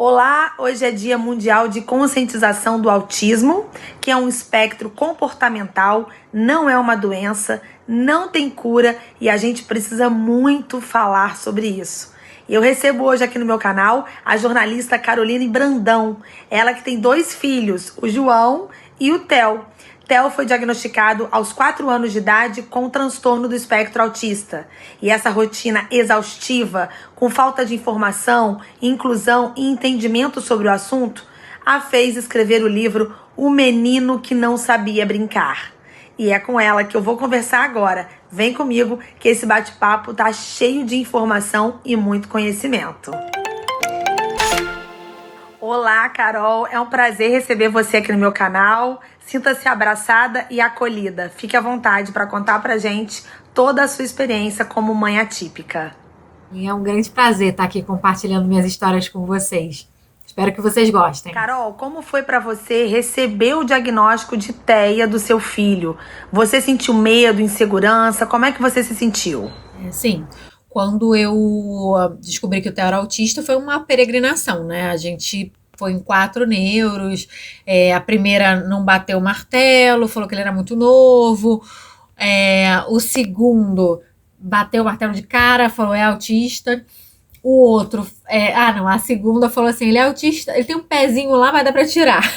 Olá, hoje é Dia Mundial de Conscientização do Autismo, que é um espectro comportamental, não é uma doença, não tem cura e a gente precisa muito falar sobre isso. Eu recebo hoje aqui no meu canal a jornalista Caroline Brandão, ela que tem 2 filhos, o João e o Theo. Theo foi diagnosticado aos 4 anos de idade com o transtorno do espectro autista. E essa rotina exaustiva, com falta de informação, inclusão e entendimento sobre o assunto, a fez escrever o livro O Menino que Não Sabia Brincar. E é com ela que eu vou conversar agora. Vem comigo que esse bate-papo tá cheio de informação e muito conhecimento. Olá, Carol. É um prazer receber você aqui no meu canal. Sinta-se abraçada e acolhida. Fique à vontade para contar pra gente toda a sua experiência como mãe atípica. É um grande prazer estar aqui compartilhando minhas histórias com vocês. Espero que vocês gostem. Carol, como foi para você receber o diagnóstico de TEA do seu filho? Você sentiu medo, insegurança? Como é que você se sentiu? Sim, quando eu descobri que o Theo era autista, foi uma peregrinação, né? A gente foi em 4 neuros, a primeira não bateu o martelo, falou que ele era muito novo, o segundo bateu o martelo de cara, falou é autista, o outro, a segunda falou assim, ele é autista, ele tem um pezinho lá, mas dá pra tirar.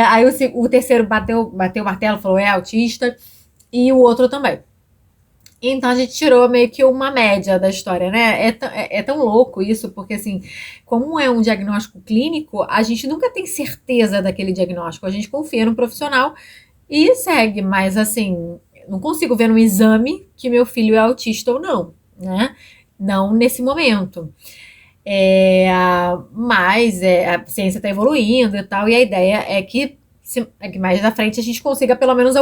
Aí o terceiro bateu o martelo, falou é autista, e o outro também. Então a gente tirou meio que uma média da história, né? É tão louco isso, porque assim, como é um diagnóstico clínico, a gente nunca tem certeza daquele diagnóstico. A gente confia no profissional e segue, mas assim, não consigo ver no exame que meu filho é autista ou não, né? Não nesse momento. Mas a ciência está evoluindo e tal, e a ideia é que mais à frente a gente consiga pelo menos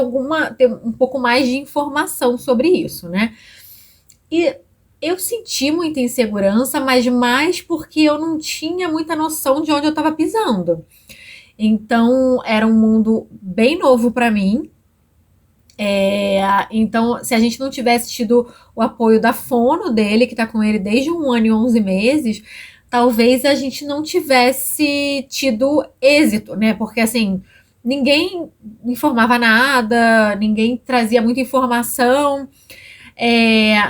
ter um pouco mais de informação sobre isso, né? E eu senti muita insegurança, mas mais porque eu não tinha muita noção de onde eu estava pisando. Então, era um mundo bem novo para mim. Então, se a gente não tivesse tido o apoio da fono dele, que está com ele desde 1 ano e 11 meses, talvez a gente não tivesse tido êxito, né? Porque, assim, ninguém informava nada, ninguém trazia muita informação.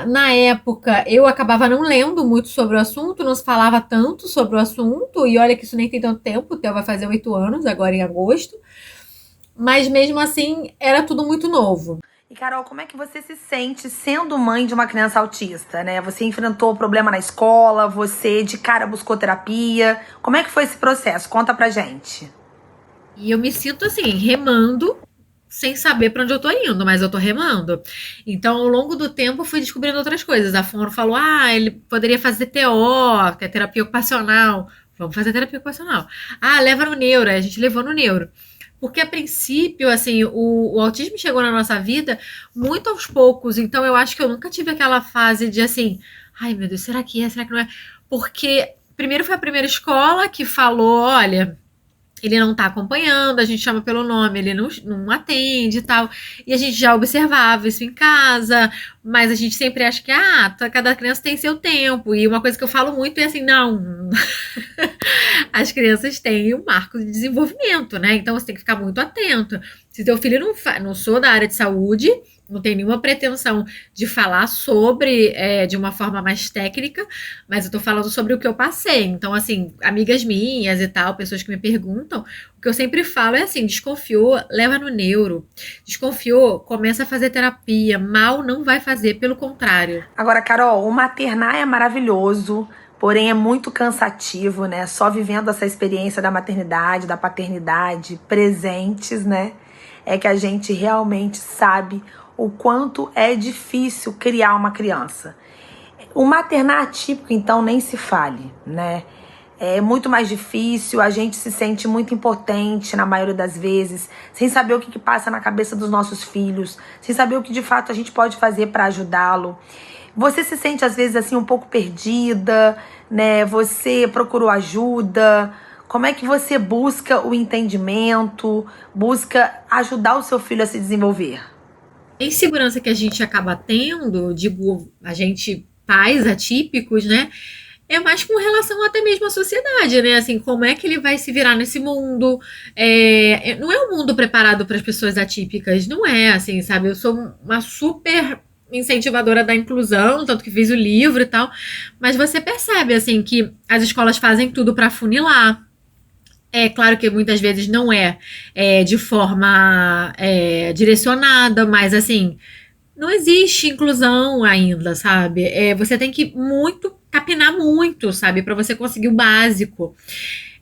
Na época, eu acabava não lendo muito sobre o assunto, não se falava tanto sobre o assunto, e olha que isso nem tem tanto tempo, o Theo vai fazer 8 anos, agora em agosto. Mas mesmo assim, era tudo muito novo. E Carol, como é que você se sente sendo mãe de uma criança autista, né? Você enfrentou o problema na escola, você de cara buscou terapia. Como é que foi esse processo? Conta pra gente. E eu me sinto assim, remando, sem saber para onde eu tô indo, mas eu tô remando. Então, ao longo do tempo, eu fui descobrindo outras coisas. A Fono falou, ele poderia fazer TO, que é terapia ocupacional. Vamos fazer terapia ocupacional. Leva no neuro. A gente levou no neuro. Porque, a princípio, assim, o autismo chegou na nossa vida muito aos poucos. Então, eu acho que eu nunca tive aquela fase de, assim, ai, meu Deus, será que é? Será que não é? Porque, primeiro foi a primeira escola que falou, olha, ele não tá acompanhando, a gente chama pelo nome, ele não atende e tal. E a gente já observava isso em casa, mas a gente sempre acha que, cada criança tem seu tempo. E uma coisa que eu falo muito é assim, não, as crianças têm um marco de desenvolvimento, né? Então você tem que ficar muito atento. Se teu filho não sou da área de saúde, não tem nenhuma pretensão de falar sobre de uma forma mais técnica, mas eu tô falando sobre o que eu passei. Então, assim, amigas minhas e tal, pessoas que me perguntam, o que eu sempre falo é assim, desconfiou, leva no neuro. Desconfiou, começa a fazer terapia. Mal não vai fazer, pelo contrário. Agora, Carol, o maternar é maravilhoso, porém é muito cansativo, né? Só vivendo essa experiência da maternidade, da paternidade, presentes, né? É que a gente realmente sabe o quanto é difícil criar uma criança. O maternar atípico, então, nem se fale, né? É muito mais difícil, a gente se sente muito impotente na maioria das vezes, sem saber o que passa na cabeça dos nossos filhos, sem saber o que de fato a gente pode fazer para ajudá-lo. Você se sente às vezes assim um pouco perdida, né? Você procurou ajuda? Como é que você busca o entendimento, busca ajudar o seu filho a se desenvolver? A insegurança que a gente acaba tendo, digo, a gente pais atípicos, né? é mais com relação até mesmo à sociedade, né? Assim, como é que ele vai se virar nesse mundo? Não é um mundo preparado para as pessoas atípicas, não é, assim, sabe? Eu sou uma super incentivadora da inclusão, tanto que fiz o livro e tal, mas você percebe, assim, que as escolas fazem tudo para funilar. É claro que muitas vezes não de forma direcionada, mas assim, não existe inclusão ainda, sabe? Você tem que muito capinar muito, sabe, para você conseguir o básico.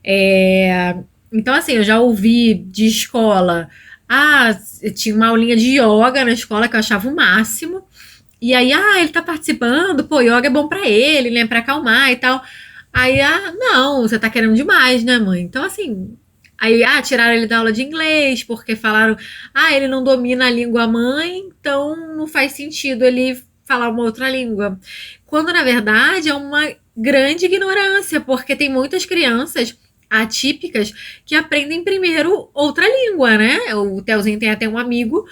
É, então, assim, eu já ouvi de escola. Ah, tinha uma aulinha de yoga na escola que eu achava o máximo. E aí, ele tá participando, pô, yoga é bom pra ele, né? Pra acalmar e tal. Aí, não, você tá querendo demais, né, mãe? Então, assim. Aí, tiraram ele da aula de inglês, porque falaram, ele não domina a língua mãe, então não faz sentido ele falar uma outra língua. Quando, na verdade, é uma grande ignorância, porque tem muitas crianças atípicas que aprendem primeiro outra língua, né? O Telzinho tem até um amigo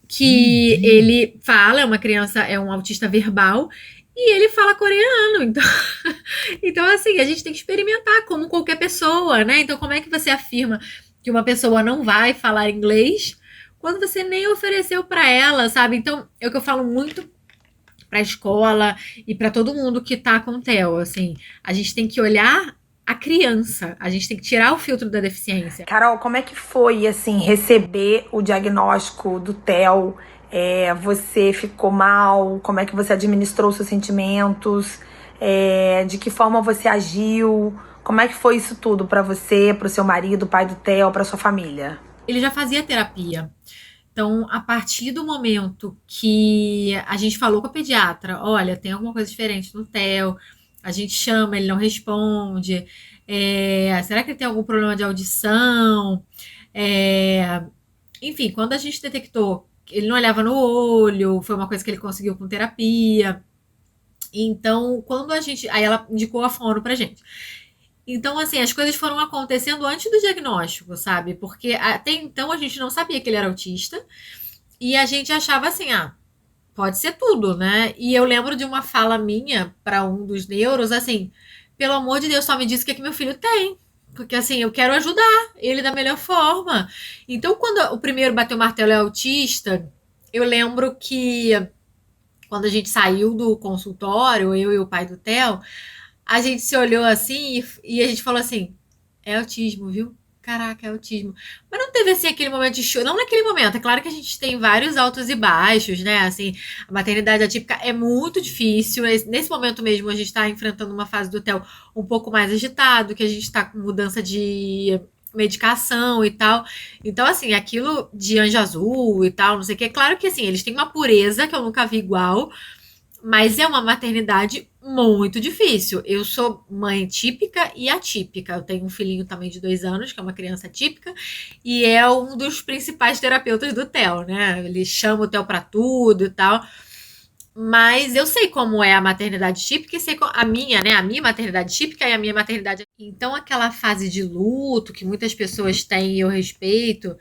que ele fala, é uma criança, é um autista verbal, e ele fala coreano. Então, então, assim, a gente tem que experimentar como qualquer pessoa, né? Então, como é que você afirma que uma pessoa não vai falar inglês quando você nem ofereceu para ela, sabe? Então, é o que eu falo muito para a escola e para todo mundo que tá com o TEL, assim, a gente tem que olhar a criança, a gente tem que tirar o filtro da deficiência. Carol, como é que foi, assim, receber o diagnóstico do TEL? Você ficou mal? Como é que você administrou seus sentimentos? De que forma você agiu? Como é que foi isso tudo pra você, pro seu marido, pai do TEL, pra sua família? Ele já fazia terapia. Então, a partir do momento que a gente falou com a pediatra, olha, tem alguma coisa diferente no TEL, a gente chama, ele não responde, será que ele tem algum problema de audição? É, enfim, quando a gente detectou que ele não olhava no olho, foi uma coisa que ele conseguiu com terapia. Então, quando a gente. Aí ela indicou a fono pra gente. Então, assim, as coisas foram acontecendo antes do diagnóstico, sabe? Porque até então a gente não sabia que ele era autista e a gente achava assim, pode ser tudo, né? E eu lembro de uma fala minha para um dos neuros, assim, pelo amor de Deus, só me diz o que é que meu filho tem. Porque assim, eu quero ajudar ele da melhor forma. Então, quando o primeiro bateu o martelo é autista, eu lembro que quando a gente saiu do consultório, eu e o pai do Theo, a gente se olhou assim e a gente falou assim: é autismo, viu? Caraca, é autismo. Mas não teve assim aquele momento de choro. Não naquele momento. É claro que a gente tem vários altos e baixos, né? Assim, a maternidade atípica é muito difícil. Nesse momento mesmo, a gente está enfrentando uma fase do Theo um pouco mais agitado, que a gente está com mudança de medicação e tal. Então, assim, aquilo de anjo azul e tal, não sei o que. É claro que, assim, eles têm uma pureza que eu nunca vi igual. Mas é uma maternidade muito difícil. Eu sou mãe típica e atípica. Eu tenho um filhinho também de 2 anos, que é uma criança típica, e é um dos principais terapeutas do Theo, né? Ele chama o Theo pra tudo e tal. Mas eu sei como é a maternidade típica e sei a minha, né? A minha maternidade típica e a minha maternidade. Então, aquela fase de luto que muitas pessoas têm e eu respeito,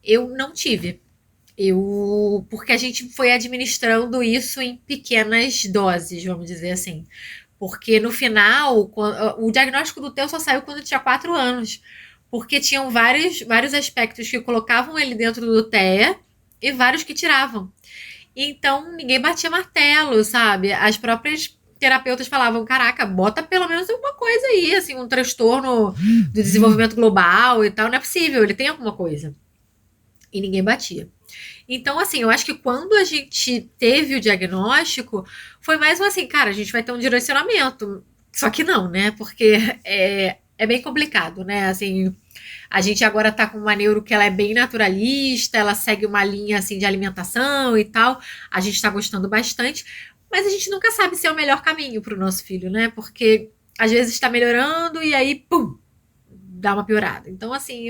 eu não tive. Porque a gente foi administrando isso em pequenas doses, vamos dizer assim. Porque no final, o diagnóstico do Theo só saiu quando eu tinha 4 anos. Porque tinham vários aspectos que colocavam ele dentro do TEA e vários que tiravam. Então ninguém batia martelo, sabe? As próprias terapeutas falavam: caraca, bota pelo menos alguma coisa aí, assim, um transtorno do desenvolvimento global e tal. Não é possível, ele tem alguma coisa. E ninguém batia. Então, assim, eu acho que quando a gente teve o diagnóstico, foi mais um assim, cara, a gente vai ter um direcionamento. Só que não, né? Porque é bem complicado, né? Assim, a gente agora tá com uma neuro que ela é bem naturalista, ela segue uma linha assim de alimentação e tal. A gente tá gostando bastante, mas a gente nunca sabe se é o melhor caminho para o nosso filho, né? Porque às vezes está melhorando e aí, pum, dá uma piorada. Então, assim,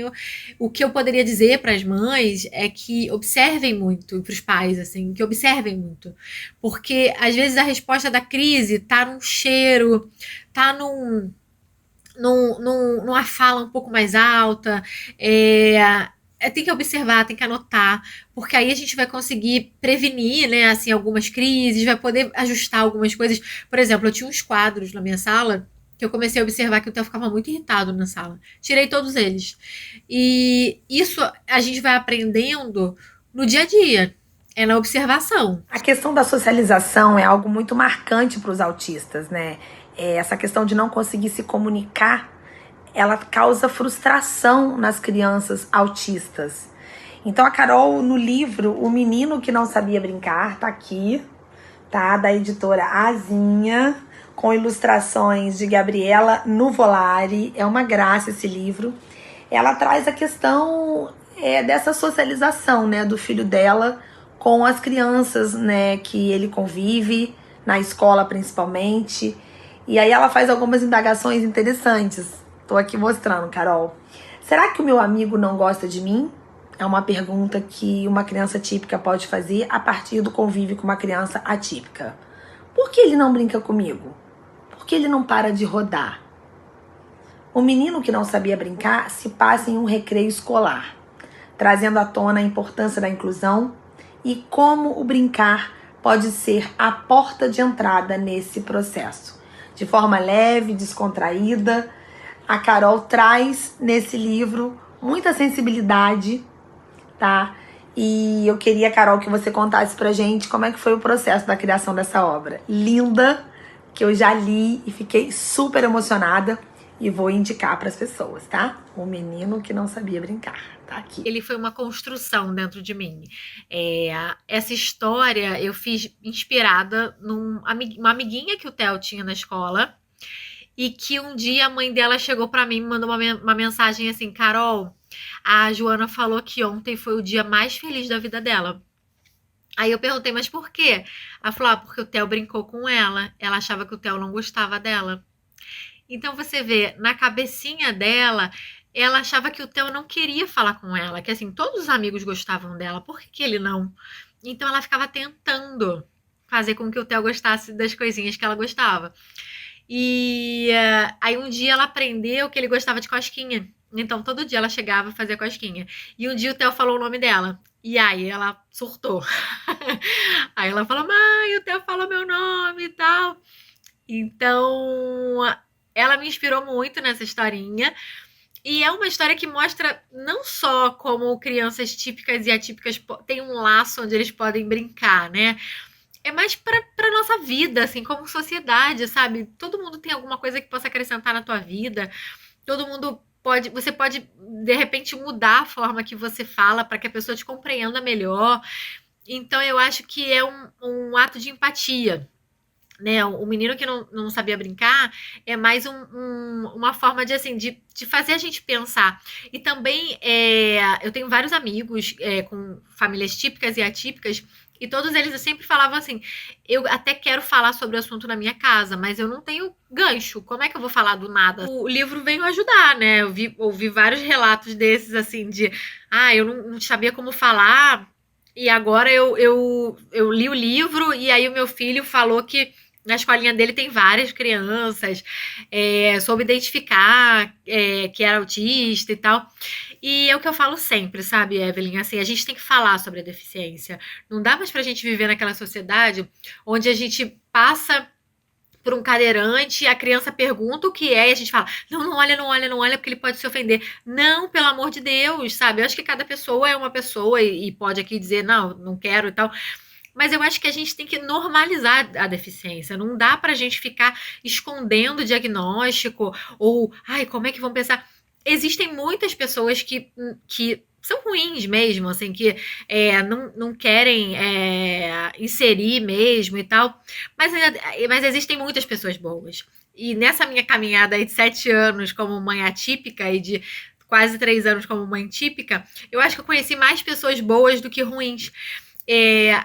o que eu poderia dizer para as mães é que observem muito, e para os pais, assim, que observem muito. Porque, às vezes, a resposta da crise tá num cheiro, tá numa fala um pouco mais alta, tem que observar, tem que anotar, porque aí a gente vai conseguir prevenir, né, assim, algumas crises, vai poder ajustar algumas coisas. Por exemplo, eu tinha uns quadros na minha sala que eu comecei a observar que o Theo ficava muito irritado na sala. Tirei todos eles. E isso a gente vai aprendendo no dia a dia, é na observação. A questão da socialização é algo muito marcante para os autistas, né? Essa questão de não conseguir se comunicar, ela causa frustração nas crianças autistas. Então a Carol, no livro O Menino que Não Sabia Brincar, tá aqui, tá? Da editora Azinha, com ilustrações de Gabriela Nuvolari. É uma graça esse livro. Ela traz a questão dessa socialização, né, do filho dela com as crianças, né, que ele convive, na escola principalmente. E aí ela faz algumas indagações interessantes. Tô aqui mostrando, Carol. Será que o meu amigo não gosta de mim? É uma pergunta que uma criança típica pode fazer a partir do convívio com uma criança atípica. Por que ele não brinca comigo? Por que ele não para de rodar? O menino que não sabia brincar se passa em um recreio escolar, trazendo à tona a importância da inclusão e como o brincar pode ser a porta de entrada nesse processo. De forma leve, descontraída, a Carol traz nesse livro muita sensibilidade, tá? E eu queria, Carol, que você contasse pra gente como é que foi o processo da criação dessa obra linda, que eu já li e fiquei super emocionada e vou indicar para as pessoas, tá? O Menino que Não Sabia Brincar, tá aqui. Ele foi uma construção dentro de mim. Essa história eu fiz inspirada numa amiguinha que o Theo tinha na escola, e que um dia a mãe dela chegou pra mim e me mandou uma mensagem assim: Carol, a Joana falou que ontem foi o dia mais feliz da vida dela. Aí eu perguntei, mas por quê? Ela falou, porque o Theo brincou com ela. Ela achava que o Theo não gostava dela. Então você vê, na cabecinha dela, ela achava que o Theo não queria falar com ela, que assim, todos os amigos gostavam dela, por que ele não? Então ela ficava tentando fazer com que o Theo gostasse das coisinhas que ela gostava. E aí um dia ela aprendeu que ele gostava de cosquinha. Então todo dia ela chegava e fazia cosquinha. E um dia o Theo falou o nome dela. E aí ela surtou. Aí ela falou, mãe, o Theo falou meu nome e tal. Então ela me inspirou muito nessa historinha. E é uma história que mostra não só como crianças típicas e atípicas têm um laço onde eles podem brincar, né? É mais pra nossa vida, assim, como sociedade, sabe? Todo mundo tem alguma coisa que possa acrescentar na tua vida. Todo mundo pode, você pode de repente mudar a forma que você fala para que a pessoa te compreenda melhor. Então eu acho que é um ato de empatia, né? O menino que não sabia brincar é mais uma forma de assim de fazer a gente pensar. E também eu tenho vários amigos com famílias típicas e atípicas, e todos eles eu sempre falavam assim: eu até quero falar sobre o assunto na minha casa, mas eu não tenho gancho. Como é que eu vou falar do nada? O livro veio ajudar, né? Eu ouvi vários relatos desses, assim, de eu não sabia como falar, e agora eu li o livro, e aí o meu filho falou que na escolinha dele tem várias crianças, soube identificar que era autista e tal. E é o que eu falo sempre, sabe, Evelyn? Assim, a gente tem que falar sobre a deficiência. Não dá mais pra gente viver naquela sociedade onde a gente passa por um cadeirante, a criança pergunta o que é, e a gente fala, não, não olha, não olha, não olha, porque ele pode se ofender. Não, pelo amor de Deus, sabe? Eu acho que cada pessoa é uma pessoa e pode aqui dizer, não, não quero e tal. Mas eu acho que a gente tem que normalizar a deficiência. Não dá pra gente ficar escondendo o diagnóstico ou, como é que vão pensar? Existem muitas pessoas que são ruins mesmo, assim, que não querem inserir mesmo e tal. Mas existem muitas pessoas boas. E nessa minha caminhada aí de 7 anos como mãe atípica e de quase 3 anos como mãe típica, eu acho que eu conheci mais pessoas boas do que ruins.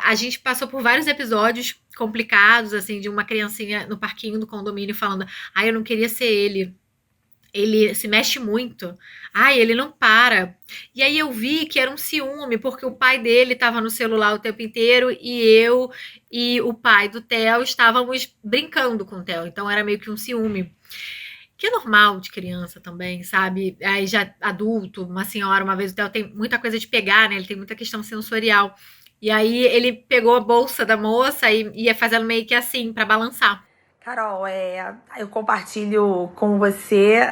A gente passou por vários episódios complicados, assim, de uma criancinha no parquinho do condomínio falando: eu não queria ser ele. Ele se mexe muito. Ele não para. E aí eu vi que era um ciúme, porque o pai dele estava no celular o tempo inteiro e eu e o pai do Theo estávamos brincando com o Theo. Então era meio que um ciúme. que é normal de criança também, sabe? Aí já adulto, uma senhora, uma vez o Theo tem muita coisa de pegar, né? Ele tem muita questão sensorial. E aí ele pegou a bolsa da moça e ia fazendo meio que assim, pra balançar. Carol, eu compartilho com você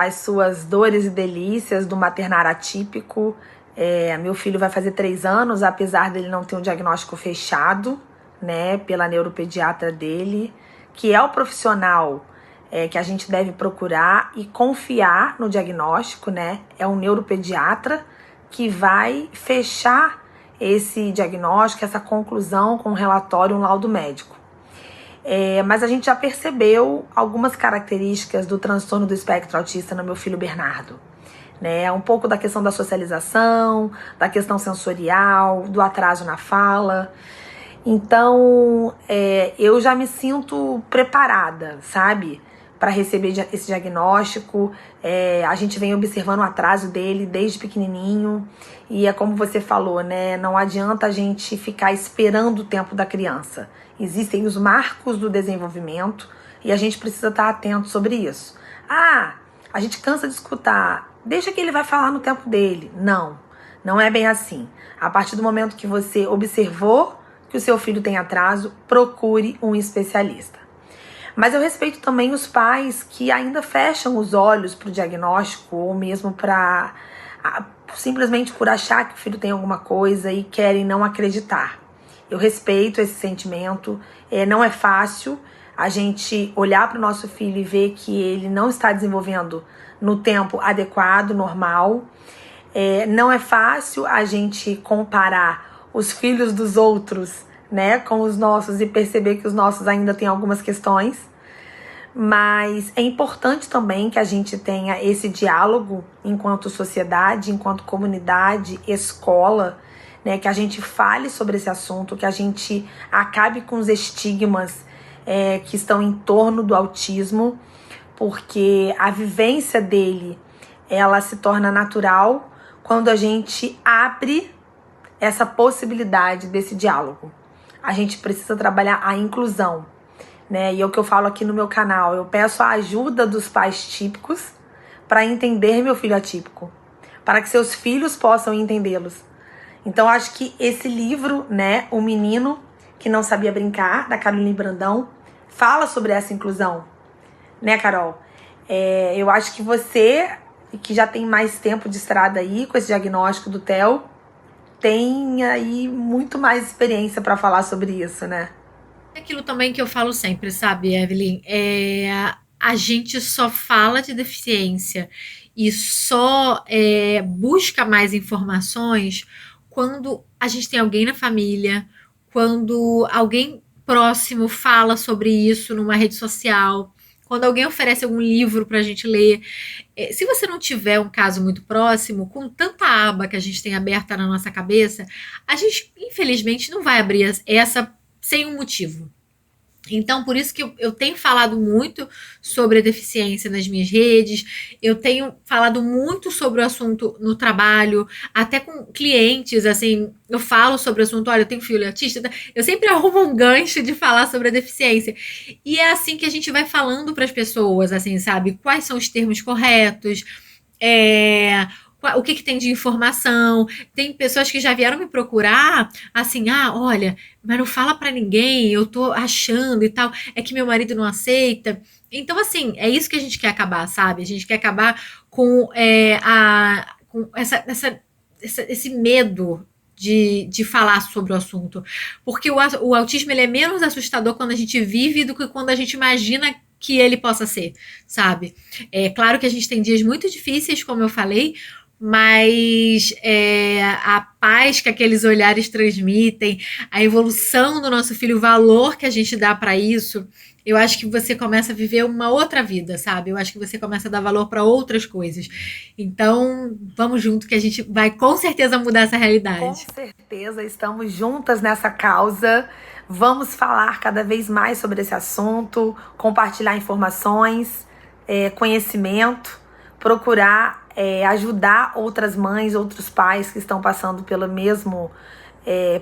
as suas dores e delícias do maternário atípico. Meu filho vai fazer 3 anos, apesar dele não ter um diagnóstico fechado, né, pela neuropediatra dele, que é o profissional que a gente deve procurar e confiar no diagnóstico, né? É um neuropediatra que vai fechar esse diagnóstico, essa conclusão com um relatório, um laudo médico. Mas a gente já percebeu algumas características do transtorno do espectro autista no meu filho Bernardo. Né? Um pouco da questão da socialização, da questão sensorial, do atraso na fala. Então, eu já me sinto preparada, sabe? Para receber esse diagnóstico. A gente vem observando o atraso dele desde pequenininho. E é como você falou, né? Não adianta a gente ficar esperando o tempo da criança. Existem os marcos do desenvolvimento e a gente precisa estar atento sobre isso. A gente cansa de escutar. Deixa que ele vai falar no tempo dele. Não é bem assim. A partir do momento que você observou que o seu filho tem atraso, procure um especialista. Mas eu respeito também os pais que ainda fecham os olhos para o diagnóstico ou mesmo simplesmente por achar que o filho tem alguma coisa e querem não acreditar. Eu respeito esse sentimento. Não é fácil a gente olhar para o nosso filho e ver que ele não está desenvolvendo no tempo adequado, normal. Não é fácil a gente comparar os filhos dos outros, né, com os nossos e perceber que os nossos ainda têm algumas questões. Mas é importante também que a gente tenha esse diálogo enquanto sociedade, enquanto comunidade, escola, né, que a gente fale sobre esse assunto, que a gente acabe com os estigmas que estão em torno do autismo, porque a vivência dele, ela se torna natural quando a gente abre essa possibilidade desse diálogo. A gente precisa trabalhar a inclusão, né? E é o que eu falo aqui no meu canal. Eu peço a ajuda dos pais típicos para entender meu filho atípico, para que seus filhos possam entendê-los. Então, acho que esse livro, né, O Menino que Não Sabia Brincar, da Caroline Brandão, fala sobre essa inclusão, né, Carol? Eu acho que você, que já tem mais tempo de estrada aí com esse diagnóstico do Theo, tem aí muito mais experiência para falar sobre isso, né? É aquilo também que eu falo sempre, sabe, Evelyn? A gente só fala de deficiência e só busca mais informações quando a gente tem alguém na família, quando alguém próximo fala sobre isso numa rede social, quando alguém oferece algum livro para a gente ler. Se você não tiver um caso muito próximo, com tanta aba que a gente tem aberta na nossa cabeça, a gente, infelizmente, não vai abrir essa sem um motivo. Então, por isso que eu tenho falado muito sobre a deficiência nas minhas redes, eu tenho falado muito sobre o assunto no trabalho, até com clientes, assim, eu falo sobre o assunto, olha, eu tenho filho autista, eu sempre arrumo um gancho de falar sobre a deficiência. E é assim que a gente vai falando para as pessoas, assim, sabe? Quais são os termos corretos, o que tem de informação. Tem pessoas que já vieram me procurar, assim, olha, mas não fala pra ninguém, eu tô achando e tal, é que meu marido não aceita. Então, assim, é isso que a gente quer acabar, sabe? A gente quer acabar com, com esse medo de falar sobre o assunto. Porque o autismo ele é menos assustador quando a gente vive do que quando a gente imagina que ele possa ser, sabe? É claro que a gente tem dias muito difíceis, como eu falei, mas a paz que aqueles olhares transmitem, a evolução do nosso filho, o valor que a gente dá para isso, eu acho que você começa a viver uma outra vida, sabe? Eu acho que você começa a dar valor para outras coisas. Então, vamos junto que a gente vai com certeza mudar essa realidade. Com certeza, estamos juntas nessa causa. Vamos falar cada vez mais sobre esse assunto, compartilhar informações, conhecimento, procurar ajudar outras mães, outros pais que estão passando pelo mesmo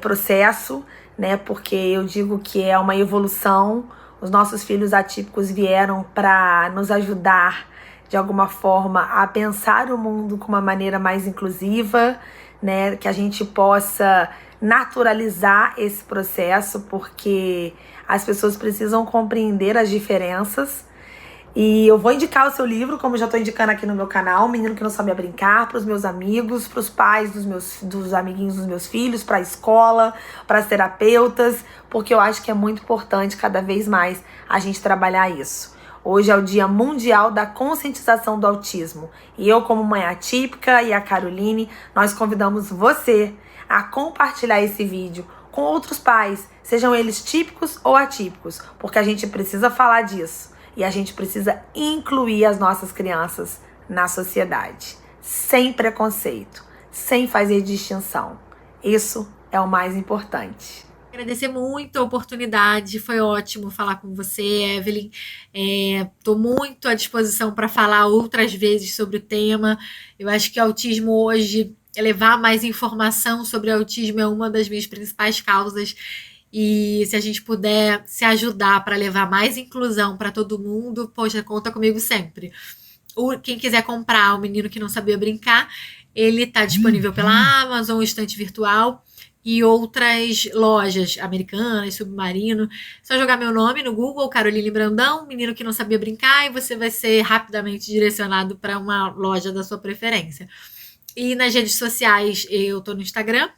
processo, né? Porque eu digo que é uma evolução, Os nossos filhos atípicos vieram para nos ajudar, de alguma forma, a pensar o mundo com uma maneira mais inclusiva, né? Que a gente possa naturalizar esse processo, porque as pessoas precisam compreender as diferenças. E eu vou indicar o seu livro, como já estou indicando aqui no meu canal, Menino que Não Sabia Brincar, para os meus amigos, para os pais dos amiguinhos dos meus filhos, para a escola, para as terapeutas, porque eu acho que é muito importante cada vez mais a gente trabalhar isso. Hoje é o Dia Mundial da Conscientização do Autismo. E eu, como mãe atípica, e a Caroline, nós convidamos você a compartilhar esse vídeo com outros pais, sejam eles típicos ou atípicos, porque a gente precisa falar disso. E a gente precisa incluir as nossas crianças na sociedade, sem preconceito, sem fazer distinção. Isso é o mais importante. Agradecer muito a oportunidade, foi ótimo falar com você, Evelyn. Estou muito à disposição para falar outras vezes sobre o tema. Eu acho que o autismo hoje, levar mais informação sobre o autismo é uma das minhas principais causas. E se a gente puder se ajudar para levar mais inclusão para todo mundo, poxa, conta comigo sempre. Quem quiser comprar O Menino que Não Sabia Brincar, ele está disponível pela Amazon, Estante Virtual e outras lojas americanas, Submarino. Só jogar meu nome no Google, Caroline Brandão, Menino que Não Sabia Brincar, e você vai ser rapidamente direcionado para uma loja da sua preferência. E nas redes sociais, eu tô no Instagram,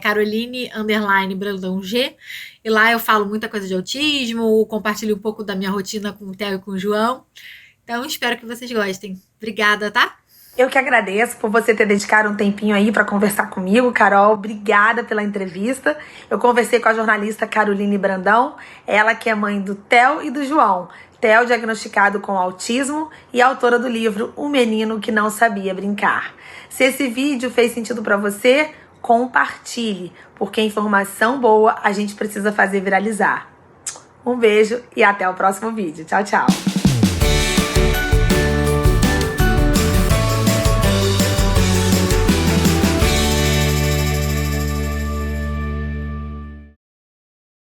Caroline_Brandão G, e lá eu falo muita coisa de autismo, compartilho um pouco da minha rotina com o Theo e com o João. Então espero que vocês gostem. Obrigada, tá? Eu que agradeço por você ter dedicado um tempinho aí para conversar comigo, Carol. Obrigada pela entrevista. Eu conversei com a jornalista Caroline Brandão, ela que é mãe do Theo e do João. Theo diagnosticado com autismo e autora do livro O Menino que Não Sabia Brincar. Se esse vídeo fez sentido para você, compartilhe, porque informação boa a gente precisa fazer viralizar. Um beijo e até o próximo vídeo. Tchau, tchau.